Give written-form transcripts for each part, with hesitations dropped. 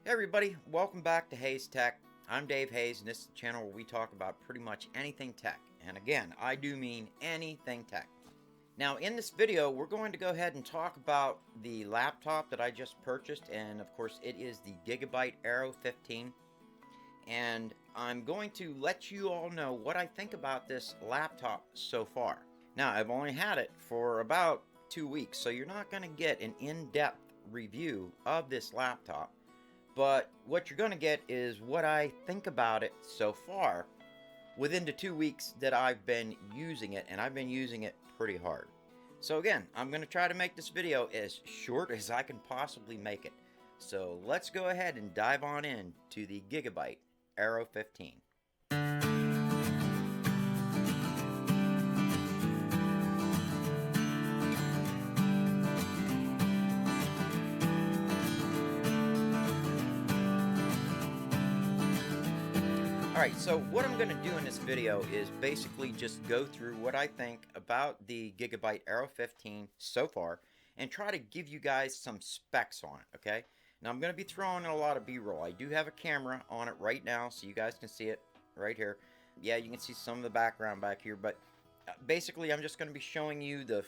Hey everybody, welcome back to Hayes Tech. I'm Dave Hayes, and this is the channel where we talk about pretty much anything tech. And again, I do mean anything tech. Now in this video, we're going to go ahead and talk about the laptop that I just purchased, and of course it is the Gigabyte Aero 15. And I'm going to let you all know what I think about this laptop so far. Now, I've only had it for about 2 weeks, so you're not going to get an in-depth review of this laptop. But what you're going to get is what I think about it so far within the 2 weeks that I've been using it, and I've been using it pretty hard. So again, I'm going to try to make this video as short as I can possibly make it. So let's go ahead and dive on in to the Gigabyte Aero 15. Alright, so what I'm going to do in this video is basically just go through what I think about the Gigabyte Aero 15 so far and try to give you guys some specs on it, okay? Now I'm going to be throwing in a lot of B-roll. I do have a camera on it right now so you guys can see it right here. Yeah, you can see some of the background back here, but basically I'm just going to be showing you the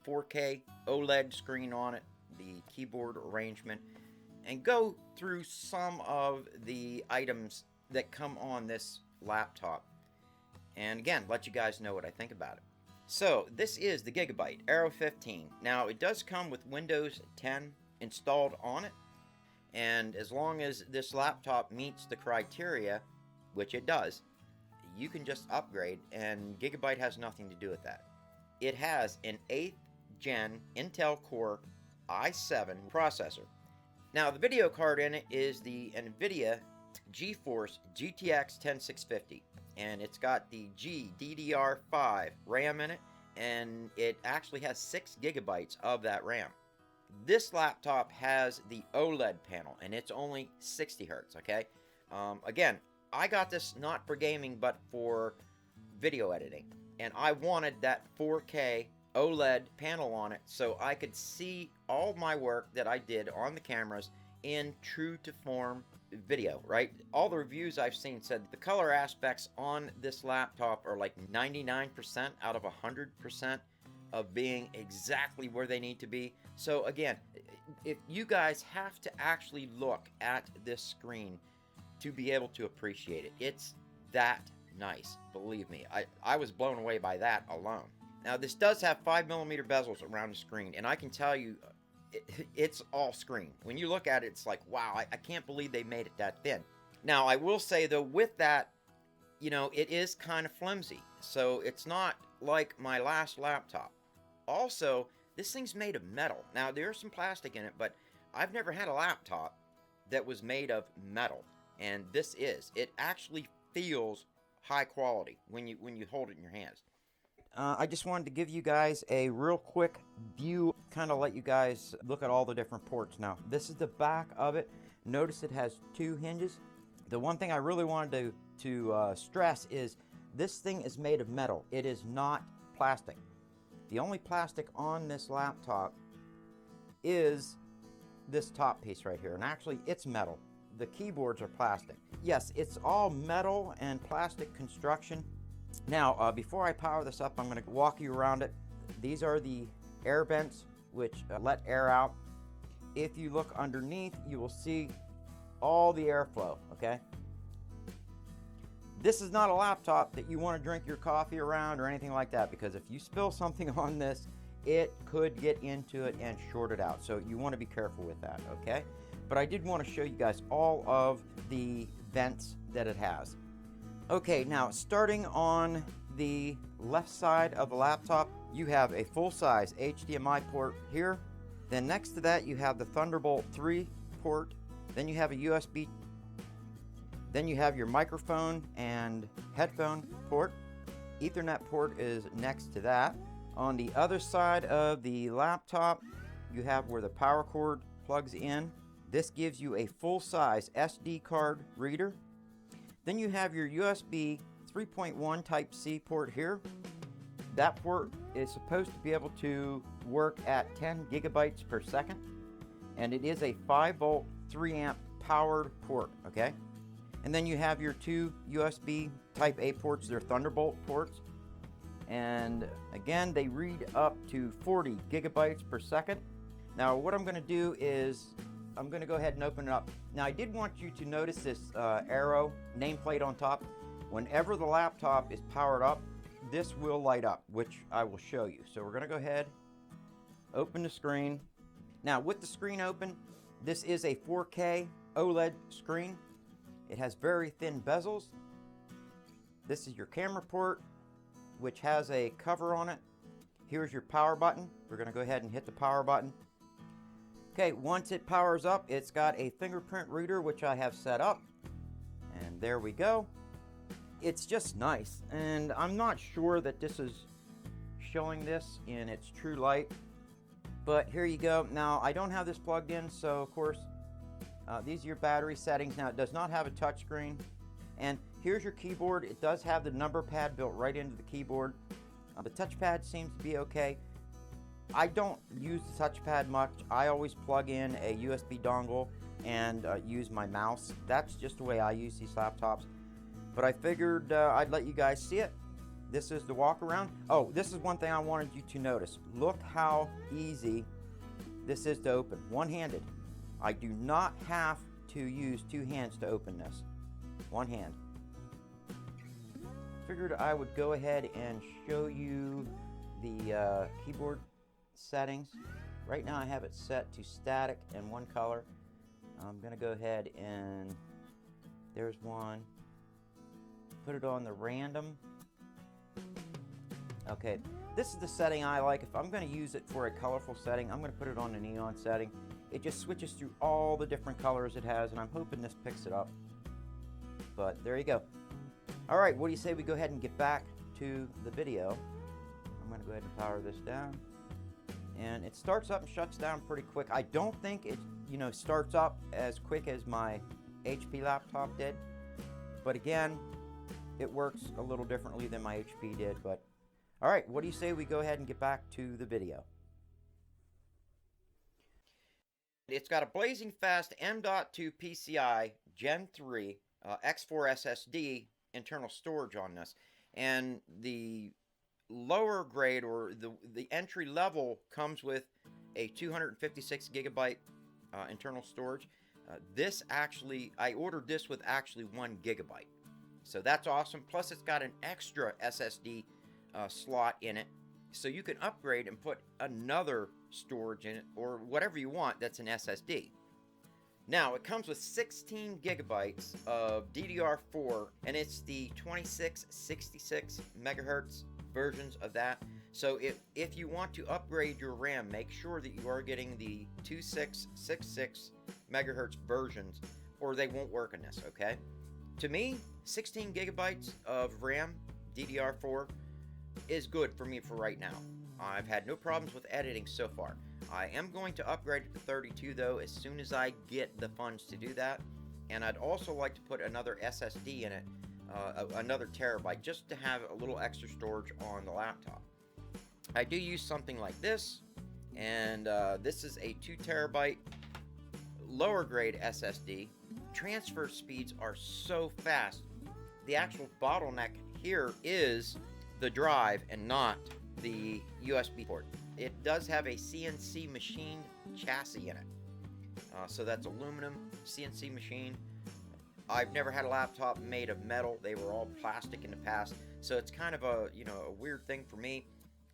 4K OLED screen on it, the keyboard arrangement, and go through some of the items that come on this laptop, and again let you guys know what I think about it. So this is the Gigabyte Aero 15. Now it does come with Windows 10 installed on it, and as long as this laptop meets the criteria, which it does, you can just upgrade, and Gigabyte has nothing to do with that. It has an 8th gen Intel Core i7 processor. Now the video card in it is the NVIDIA GeForce GTX 10650, and it's got the GDDR5 RAM in it, and it actually has 6 gigabytes of that RAM. This laptop has the OLED panel, and it's only 60 hertz, okay? Again, I got this not for gaming, but for video editing, and I wanted that 4K OLED panel on it so I could see all my work that I did on the cameras in true to form video, right? All the reviews I've seen said the color aspects on this laptop are like 99% out of 100% of being exactly where they need to be. So again, if you guys have to actually look at this screen to be able to appreciate it, it's that nice. Believe me, I was blown away by that alone. Now this does have 5mm bezels around the screen, and I can tell you it's all screen. When you look at it, it's like, wow, I can't believe they made it that thin. Now, I will say, though, with that, you know, it is kind of flimsy. So it's not like my last laptop. Also, this thing's made of metal. Now, there's some plastic in it, but I've never had a laptop that was made of metal. And this is. It actually feels high quality when you hold it in your hands. I just wanted to give you guys a real quick view, kind of let you guys look at all the different ports. Now, this is the back of it. Notice it has 2 hinges. The one thing I really wanted to stress is this thing is made of metal. It is not plastic. The only plastic on this laptop is this top piece right here, and actually it's metal. The keyboards are plastic. Yes, it's all metal and plastic construction. Now, before I power this up, I'm going to walk you around it. These are the air vents, which let air out. If you look underneath, you will see all the airflow, okay? This is not a laptop that you want to drink your coffee around or anything like that, because if you spill something on this, it could get into it and short it out. So you want to be careful with that, okay? But I did want to show you guys all of the vents that it has. Okay, now starting on the left side of the laptop, you have a full-size HDMI port here. Then next to that, you have the Thunderbolt 3 port. Then you have a USB. Then you have your microphone and headphone port. Ethernet port is next to that. On the other side of the laptop, you have where the power cord plugs in. This gives you a full-size SD card reader. Then you have your USB 3.1 Type-C port here. That port is supposed to be able to work at 10 gigabytes per second, and it is a 5 volt 3 amp powered port, okay? And then you have your two USB Type A ports. They're Thunderbolt ports. And again, they read up to 40 gigabytes per second. Now what I'm going to do is I'm going to go ahead and open it up. Now I did want you to notice this Aero nameplate on top. Whenever the laptop is powered up, this will light up, which I will show you. So we're going to go ahead, open the screen. Now with the screen open, this is a 4K OLED screen. It has very thin bezels. This is your camera port, which has a cover on it. Here's your power button. We're going to go ahead and hit the power button. Okay, once it powers up, it's got a fingerprint reader, which I have set up. And there we go. It's just nice. And I'm not sure that this is showing this in its true light. But here you go. Now, I don't have this plugged in, so of course, these are your battery settings. Now, it does not have a touchscreen. And here's your keyboard. It does have the number pad built right into the keyboard. The touchpad seems to be okay. I don't use the touchpad much. I always plug in a USB dongle and use my mouse. That's just the way I use these laptops. But I figured I'd let you guys see it. This is the walk around. Oh, this is one thing I wanted you to notice. Look how easy this is to open. One-handed. I do not have to use two hands to open this. One hand. Figured I would go ahead and show you the keyboard settings. Right now I have it set to static and one color. I'm gonna go ahead and there's one. Put it on the random. Okay, this is the setting I like. If I'm going to use it for a colorful setting, I'm going to put it on the neon setting. It just switches through all the different colors it has, and I'm hoping this picks it up. But there you go. All right, what do you say we go ahead and get back to the video? I'm going to go ahead and power this down. And it starts up and shuts down pretty quick. I don't think it, starts up as quick as my HP laptop did. But again, it works a little differently than my HP did. But all right, what do you say we go ahead and get back to the video? It's got a blazing fast M.2 PCI Gen 3 X4 SSD internal storage on this. And the lower grade, or the entry level, comes with a 256 gigabyte internal storage. This actually, I ordered this with actually 1 gigabyte. So that's awesome. Plus it's got an extra SSD slot in it. So you can upgrade and put another storage in it, or whatever you want that's an SSD. Now, it comes with 16 gigabytes of DDR4, and it's the 2666 megahertz versions of that. So if you want to upgrade your RAM, make sure that you are getting the 2666 megahertz versions, or they won't work in this, okay? To me, 16 gigabytes of RAM, DDR4, is good for me for right now. I've had no problems with editing so far. I am going to upgrade it to 32 though as soon as I get the funds to do that. And I'd also like to put another SSD in it, another terabyte, just to have a little extra storage on the laptop. I do use something like this, and this is a 2 terabyte lower grade SSD. Transfer speeds are so fast. The actual bottleneck here is the drive and not the USB port. It does have a CNC machined chassis in it. So that's aluminum CNC machine. I've never had a laptop made of metal. They were all plastic in the past. So it's kind of a, a weird thing for me.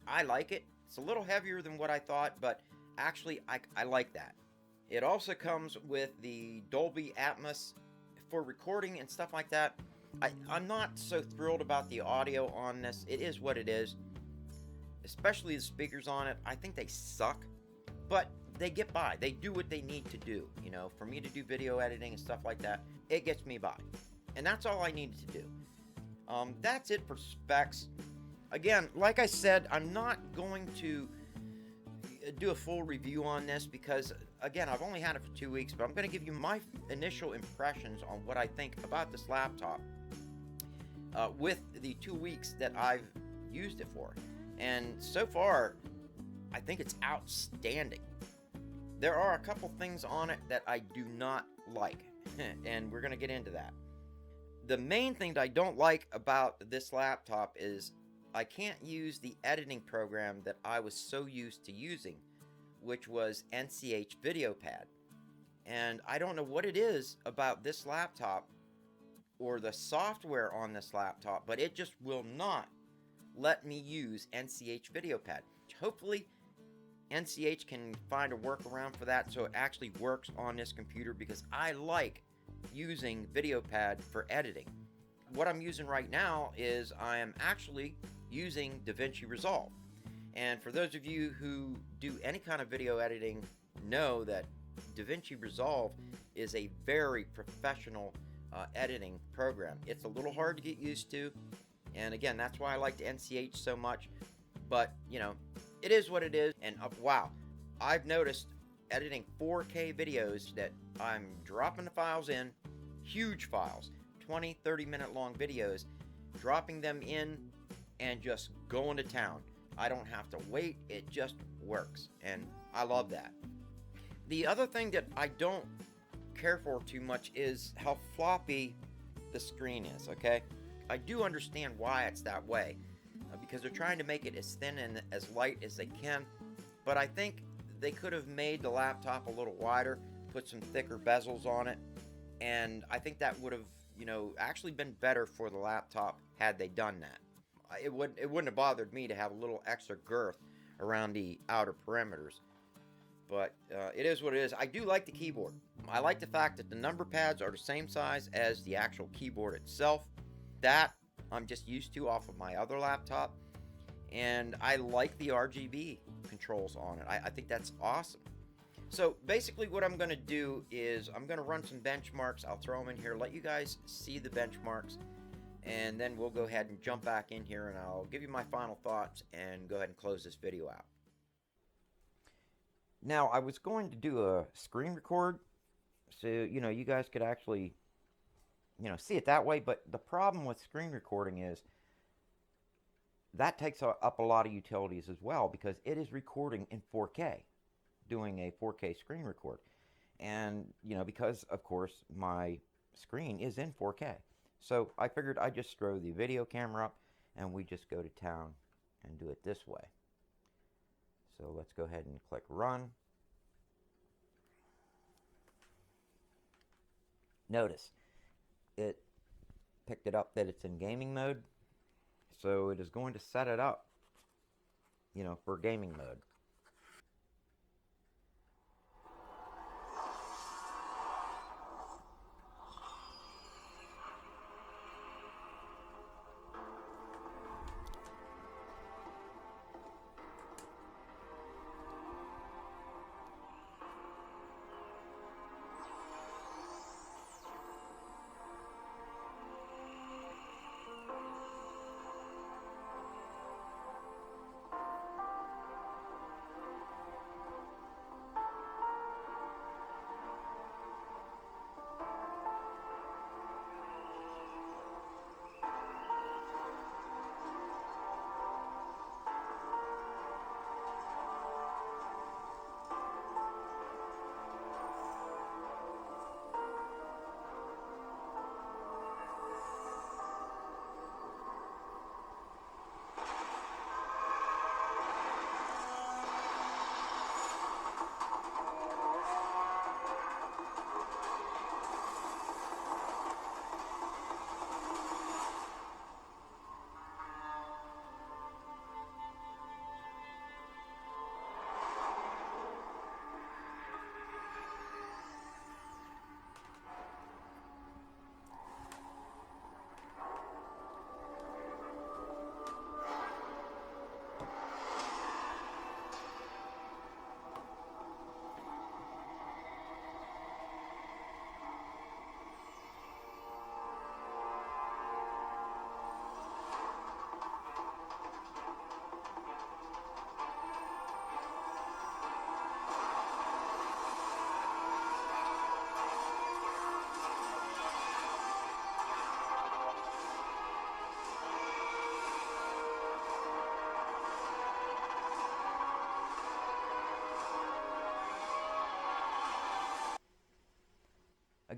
I like it. It's a little heavier than what I thought, but actually I like that. It also comes with the Dolby Atmos for recording and stuff like that. I'm not so thrilled about the audio on this. It is what it is. Especially the speakers on it. I think they suck, but they get by. They do what they need to do. For me to do video editing and stuff like that, it gets me by. And that's all I needed to do. That's it for specs. Again, like I said, I'm not going to do a full review on this because, again, I've only had it for 2 weeks, but I'm going to give you my initial impressions on what I think about this laptop with the 2 weeks that I've used it for. And so far, I think it's outstanding. There are a couple things on it that I do not like. And we're going to get into that. The main thing that I don't like about this laptop is I can't use the editing program that I was so used to using, which was NCH VideoPad. And I don't know what it is about this laptop or the software on this laptop, but it just will not let me use NCH VideoPad. Hopefully NCH can find a workaround for that so it actually works on this computer, because I like using VideoPad for editing. What I'm using right now is I am actually using DaVinci Resolve. And for those of you who do any kind of video editing know that DaVinci Resolve is a very professional editing program. It's a little hard to get used to, and again, that's why I like NCH so much. But you know, it is what it is. And wow, I've noticed editing 4K videos that I'm dropping the files in, huge files, 20-30 minute long videos, dropping them in and just going to town. I don't have to wait, it just works, and I love that. The other thing that I don't care for too much is how floppy the screen is, okay? I do understand why it's that way, because they're trying to make it as thin and as light as they can, but I think they could have made the laptop a little wider, put some thicker bezels on it, and I think that would have, you know, actually been better for the laptop had they done that. It wouldn't have bothered me to have a little extra girth around the outer perimeters. But it is what it is. I do like the keyboard. I like the fact that the number pads are the same size as the actual keyboard itself. That I'm just used to off of my other laptop. And I like the RGB controls on it. I think that's awesome. So basically what I'm going to do is I'm going to run some benchmarks. I'll throw them in here, let you guys see the benchmarks. And then we'll go ahead and jump back in here and I'll give you my final thoughts and go ahead and close this video out. Now, I was going to do a screen record so, you know, you guys could actually, you know, see it that way. But the problem with screen recording is that takes up a lot of utilities as well, because it is recording in 4K, doing a 4K screen record. And, you know, because, of course, my screen is in 4K. So I figured I'd just throw the video camera up and we just go to town and do it this way. So let's go ahead and click run. Notice it picked it up that it's in gaming mode. So it is going to set it up, you know, for gaming mode.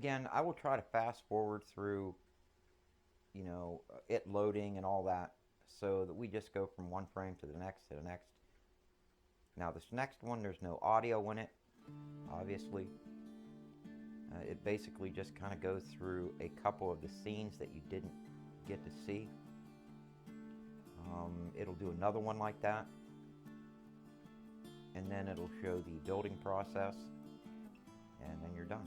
again, I will try to fast forward through, it loading and all that, so that we just go from one frame to the next to the next. Now this next one, there's no audio in it, obviously. It basically just kind of goes through a couple of the scenes that you didn't get to see. It'll do another one like that, and then it'll show the building process, and then you're done.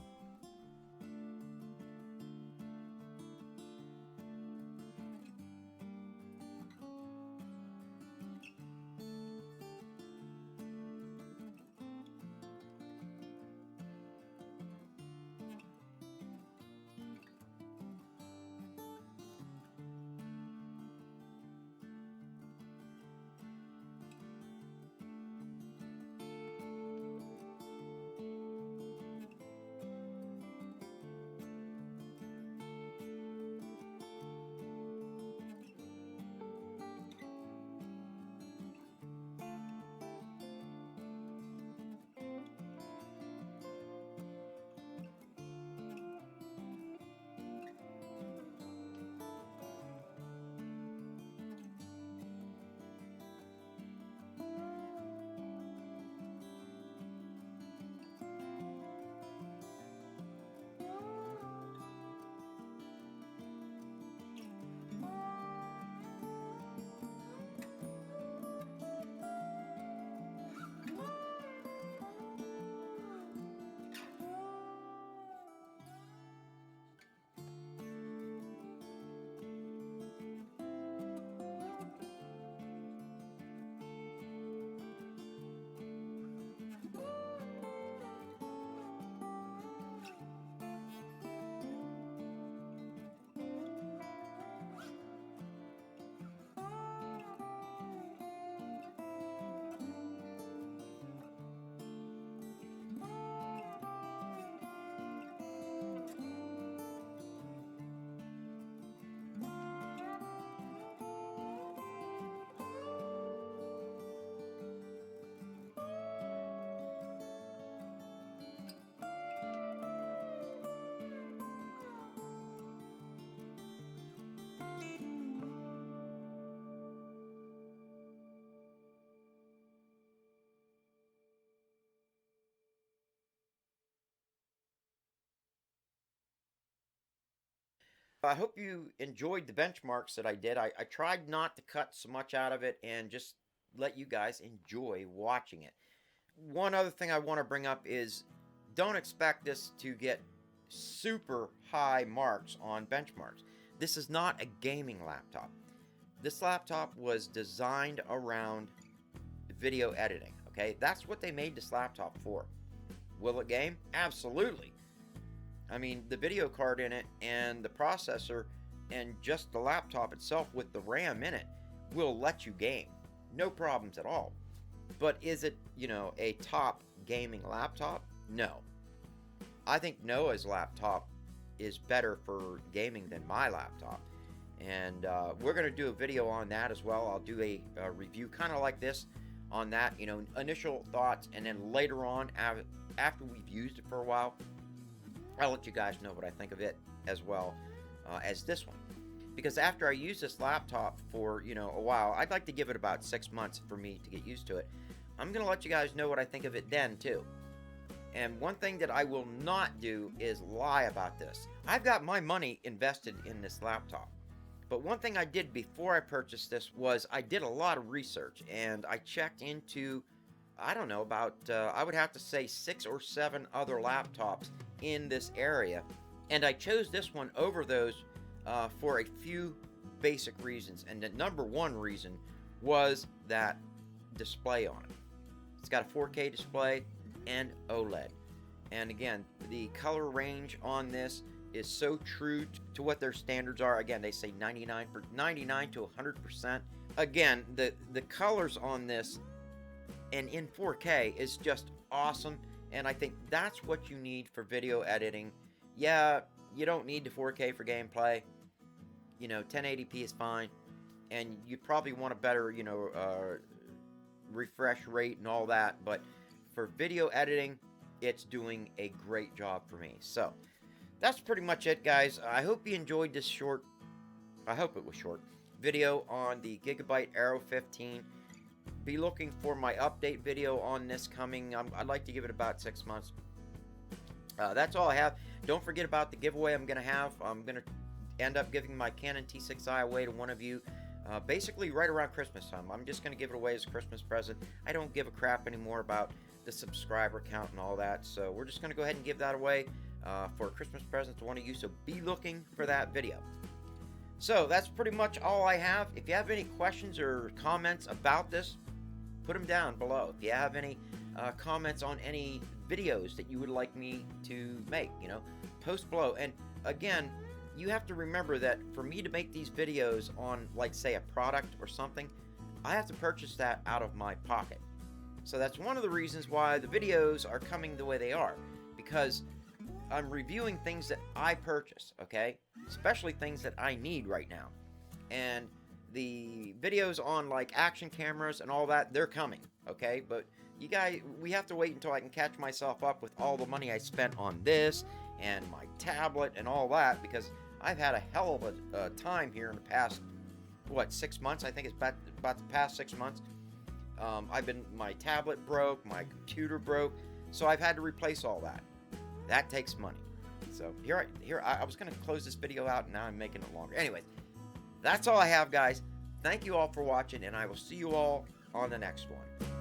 I hope you enjoyed the benchmarks that I did. I tried not to cut so much out of it and just let you guys enjoy watching it. One other thing I want to bring up is don't expect this to get super high marks on benchmarks. This is not a gaming laptop. This laptop was designed around video editing, okay? That's what they made this laptop for. Will it game? Absolutely. I mean, the video card in it and the processor and just the laptop itself with the RAM in it will let you game. No problems at all. But is it, a top gaming laptop? No. I think Noah's laptop is better for gaming than my laptop. And we're going to do a video on that as well. I'll do a review kind of like this on that, initial thoughts, and then later on, after we've used it for a while, I'll let you guys know what I think of it as well as this one. Because after I use this laptop for, a while, I'd like to give it about 6 months for me to get used to it. I'm going to let you guys know what I think of it then, too. And one thing that I will not do is lie about this. I've got my money invested in this laptop. But one thing I did before I purchased this was I did a lot of research, and I checked into, I don't know, about, I would have to say 6 or 7 other laptops in this area. And I chose this one over those for a few basic reasons. And the number one reason was that display on it. It's got a 4K display and OLED. And again, the color range on this is so true to what their standards are. Again, they say 99 to 100%. Again, the colors on this and in 4K is just awesome. And I think that's what you need for video editing. Yeah, you don't need the 4K for gameplay. 1080p is fine. And you probably want a better, refresh rate and all that. But for video editing, it's doing a great job for me. So, that's pretty much it, guys. I hope you enjoyed this short, I hope it was short, video on the Gigabyte Aero 15. Be looking for my update video on this coming. I'd like to give it about 6 months. That's all I have. Don't forget about the giveaway I'm going to have. I'm going to end up giving my Canon T6i away to one of you. Basically right around Christmas time. I'm just going to give it away as a Christmas present. I don't give a crap anymore about the subscriber count and all that. So we're just going to go ahead and give that away for a Christmas present to one of you. So be looking for that video. So that's pretty much all I have. If you have any questions or comments about this, put them down below. If you have any comments on any videos that you would like me to make, post below. And again, you have to remember that for me to make these videos on, like, say, a product or something, I have to purchase that out of my pocket. So that's one of the reasons why the videos are coming the way they are, because I'm reviewing things that I purchase, okay? Especially things that I need right now. And the videos on, like, action cameras and all that, they're coming, okay? But you guys, we have to wait until I can catch myself up with all the money I spent on this and my tablet and all that, because I've had a hell of a time here in the past, 6 months? I think it's about the past 6 months. My tablet broke, my computer broke, so I've had to replace all that. That takes money. So I was going to close this video out, and now I'm making it longer. Anyways, that's all I have, guys. Thank you all for watching, and I will see you all on the next one.